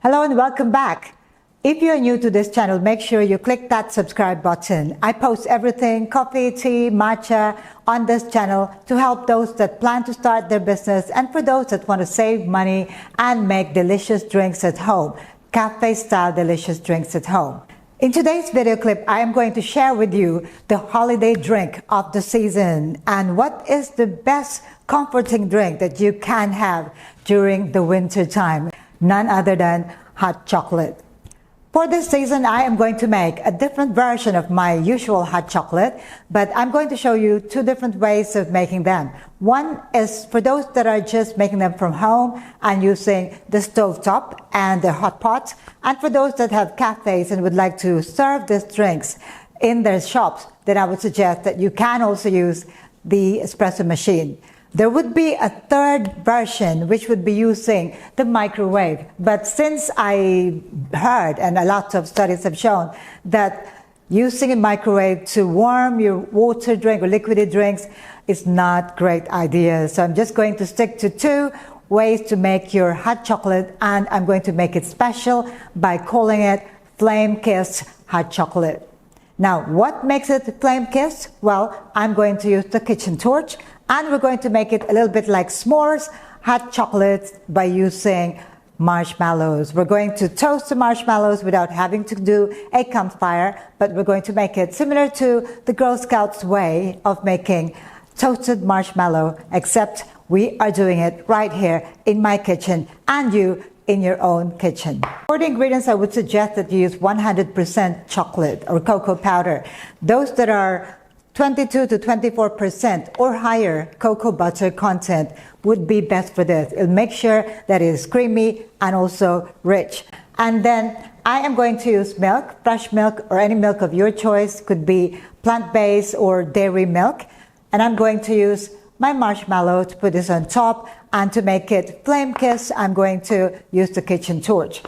Hello and welcome back. If you're new to this channel, make sure you click that subscribe button. I post everything coffee, tea, matcha on this channel to help those that plan to start their business and for those that want to save money and make delicious drinks at home. Cafe-style delicious drinks at home. In today's video clip, I am going to share with you the holiday drink of the season and what is the best comforting drink that you can have during the winter time. None other than hot chocolate. For this season, I am going to make a different version of my usual hot chocolate, but I'm going to show you two different ways of making them. One is for those that are just making them from home and using the stovetop and the hot pot, and for those that have cafes and would like to serve these drinks in their shops, then I would suggest that you can also use the espresso machine. There would be a third version which would be using the microwave, but since I heard and a lot of studies have shown that using a microwave to warm your water drink or liquid drinks is not a great idea. So I'm just going to stick to two ways to make your hot chocolate, and I'm going to make it special by calling it flame-kissed hot chocolate. Now, what makes it flame-kissed? Well, I'm going to use the kitchen torch, and we're going to make it a little bit like s'mores hot chocolate by using marshmallows. We're going to toast the marshmallows without having to do a campfire, but we're going to make it similar to the Girl Scouts way of making toasted marshmallow, except we are doing it right here in my kitchen and you in your own kitchen. For the ingredients, I would suggest that you use 100% chocolate or cocoa powder. Those that are 22 to 24% or higher cocoa butter content would be best for this. It'll make sure that it is creamy and also rich. And then I am going to use milk, fresh milk or any milk of your choice, could be plant-based or dairy milk. And I'm going to use my marshmallow to put this on top, and to make it flame-kissed, I'm going to use the kitchen torch.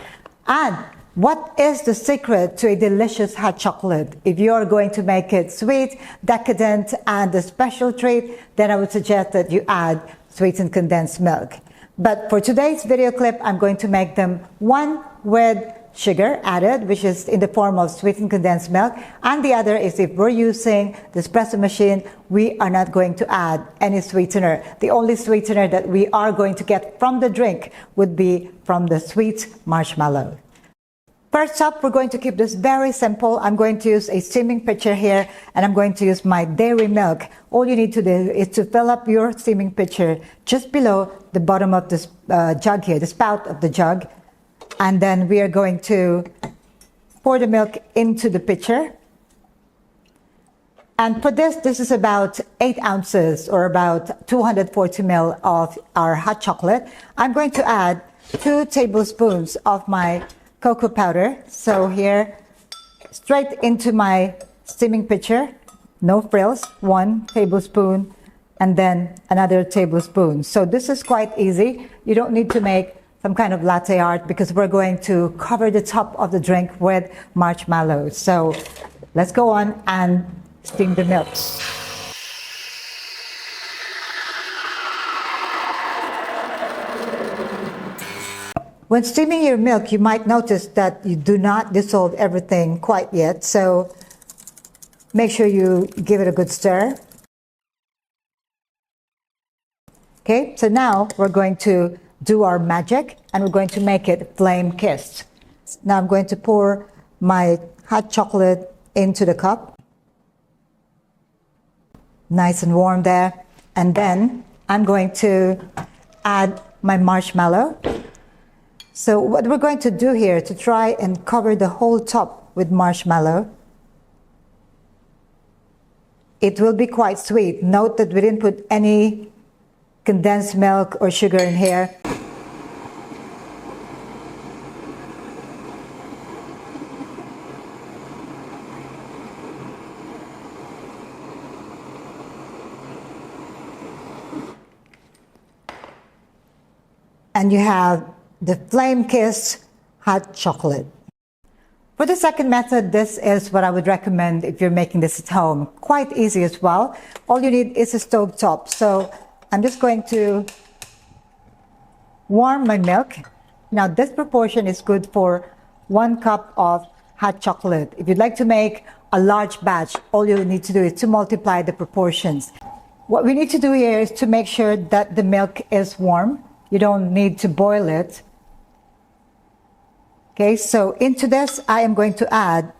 And what is the secret to a delicious hot chocolate? If you're going to make it sweet, decadent, and a special treat, then I would suggest that you add sweetened condensed milk. But for today's video clip, I'm going to make them one with sugar added, which is in the form of sweetened condensed milk, and the other is if we're using the espresso machine, we are not going to add any sweetener. The only sweetener that we are going to get from the drink would be from the sweet marshmallow. First up, we're going to keep this very simple. I'm going to use a steaming pitcher here, and I'm going to use my dairy milk. All you need to do is to fill up your steaming pitcher just below the bottom of this jug here, the spout of the jug. And then we are going to pour the milk into the pitcher. And for this is about 8 ounces or about 240 ml of our hot chocolate. I'm going to add 2 tablespoons of my cocoa powder. So here, straight into my steaming pitcher, no frills, 1 tablespoon, and then another tablespoon. So this is quite easy. You don't need to make some kind of latte art because we're going to cover the top of the drink with marshmallows. So let's go on and steam the milk. When steaming your milk, you might notice that you do not dissolve everything quite yet. So make sure you give it a good stir. Okay, so now we're going to do our magic, and we're going to make it flame-kissed. Now I'm going to pour my hot chocolate into the cup. Nice and warm there. And then I'm going to add my marshmallow. So what we're going to do here to try and cover the whole top with marshmallow. It will be quite sweet. Note that we didn't put any condensed milk or sugar in here. And you have the flame-kissed hot chocolate. For the second method, this is what I would recommend if you're making this at home. Quite easy as well. All you need is a stove top. So I'm just going to warm my milk Now this proportion is good for 1 cup of hot chocolate. If you'd like to make a large batch, all you need to do is to multiply the proportions. What we need to do here is to make sure that the milk is warm. You don't need to boil it. Okay, so into this, I am going to add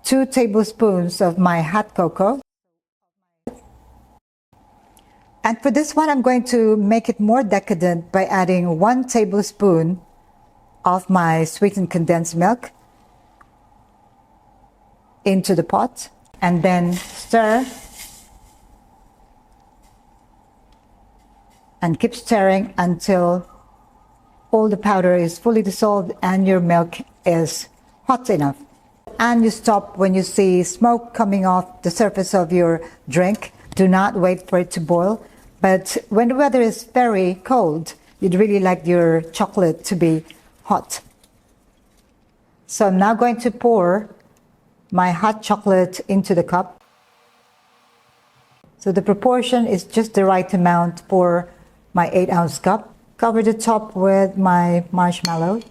2 tablespoons of my hot cocoa. And for this one, I'm going to make it more decadent by adding 1 tablespoon of my sweetened condensed milk into the pot, and then stir and keep stirring until all the powder is fully dissolved and your milk is hot enough. And you stop when you see smoke coming off the surface of your drink. Do not wait for it to boil. But when the weather is very cold, you'd really like your chocolate to be hot. So I'm now going to pour my hot chocolate into the cup. So the proportion is just the right amount for my 8-ounce cup. Cover the top with my marshmallow.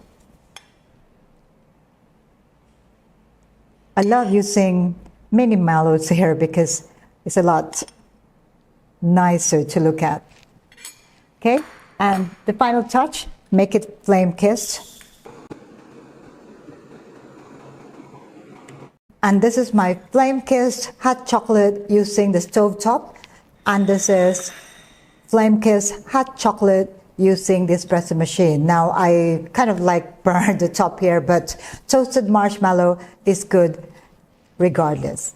I love using mini mallows here because it's a lot nicer to look at. Okay, and the final touch, make it flame kissed. And this is my flame kissed hot chocolate using the stovetop, and this is flame kissed hot chocolate using the espresso machine. Now I kind of like burned the top here, but toasted marshmallow is good regardless.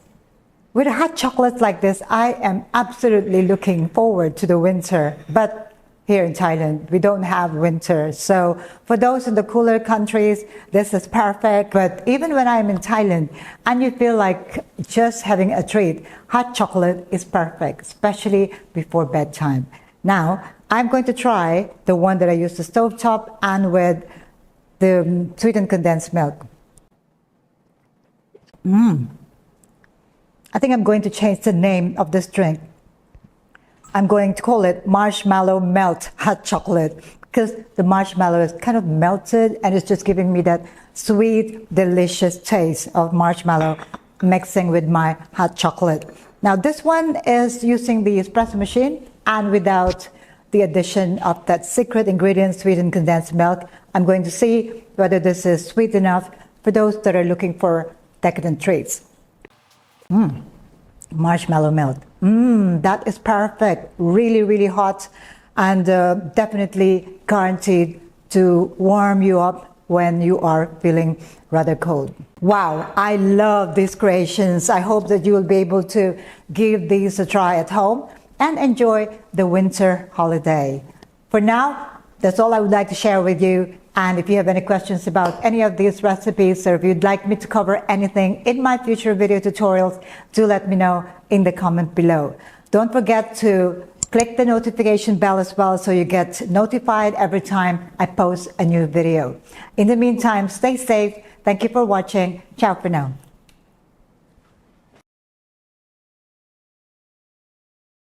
With a hot chocolate like this, I am absolutely looking forward to the winter, but here in Thailand, we don't have winter. So for those in the cooler countries, this is perfect. But even when I'm in Thailand and you feel like just having a treat, hot chocolate is perfect, especially before bedtime. Now, I'm going to try the one that I use the stovetop and with the sweetened condensed milk. I think I'm going to change the name of this drink. I'm going to call it marshmallow melt hot chocolate because the marshmallow is kind of melted and it's just giving me that sweet, delicious taste of marshmallow mixing with my hot chocolate. Now this one is using the espresso machine and without the addition of that secret ingredient, sweetened condensed milk. I'm going to see whether this is sweet enough for those that are looking for decadent treats. Marshmallow melt. That is perfect. Really, really hot and definitely guaranteed to warm you up when you are feeling rather cold. Wow, I love these creations. I hope that you will be able to give these a try at home and enjoy the winter holiday. For now, that's all I would like to share with you. And if you have any questions about any of these recipes, or if you'd like me to cover anything in my future video tutorials, do let me know in the comment below. Don't forget to click the notification bell as well so you get notified every time I post a new video. In the meantime, stay safe. Thank you for watching. Ciao for now.